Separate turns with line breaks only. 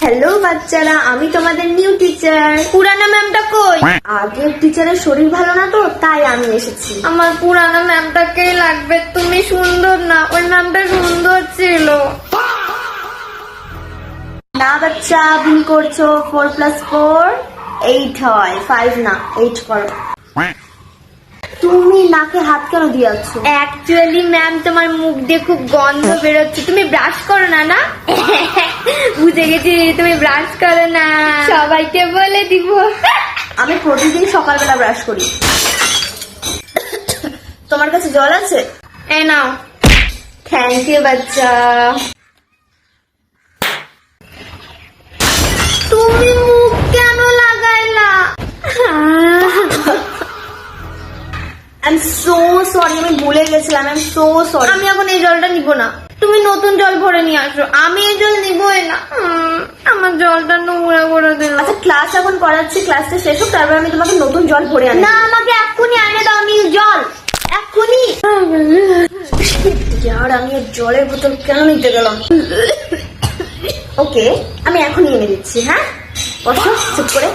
Hello বাচ্চারা, আমি তোমাদের নিউ টিচার। পুরানো ম্যামটা কই? আগের টিচারের শরীর ভালো না তো, তাই আমি এসেছি।
আমার পুরানো ম্যামটাকেই লাগবে, তুমি সুন্দর না, ওই ম্যামটা সুন্দর ছিল।
না বাচ্চা, ভুল করছো। 4 + 4 8 হয়, 5 না, 8 করো। তুমি নাকে হাত কেন দিয়েছ?
অ্যাকচুয়ালি ম্যাম, তোমার মুখ দিয়ে খুব গন্ধ বেরোচ্ছে, তুমি ব্রাশ করো না। না বুঝে গেছি, তুমি ব্রাশ করো না, সবাইকে বলে দিব।
আমি প্রতিদিন সকালবেলা ব্রাশ করি। তোমার কাছে জল আছে?
এই নাও।
থ্যাংক ইউ বাচ্চা।
তুমি মুখ কেন লাগাইলা?
আই এম সো সরি, আমি ভুলে গেছিলাম। I am so sorry.
আমি এখন এই জলটা নিব না, তুমি নতুন জল ভরে নিয়ে আসো। আমি এই জল নিবই না, আমার জলটা নোংরা করে দিল।
আচ্ছা, ক্লাস এখন করাচ্ছি, ক্লাসটা শেষ হোক, তারপর আমি তোমাকে নতুন জল ভরে আনি।
না, আমাকে এক্ষুনি এনে দাও নীল জল, এক্ষুনি।
আর আমি এর জলের বোতল কেন নিতে গেলাম? ওকে, আমি এখনই এনে দিচ্ছি। হ্যাঁ, বসো চুপ করে।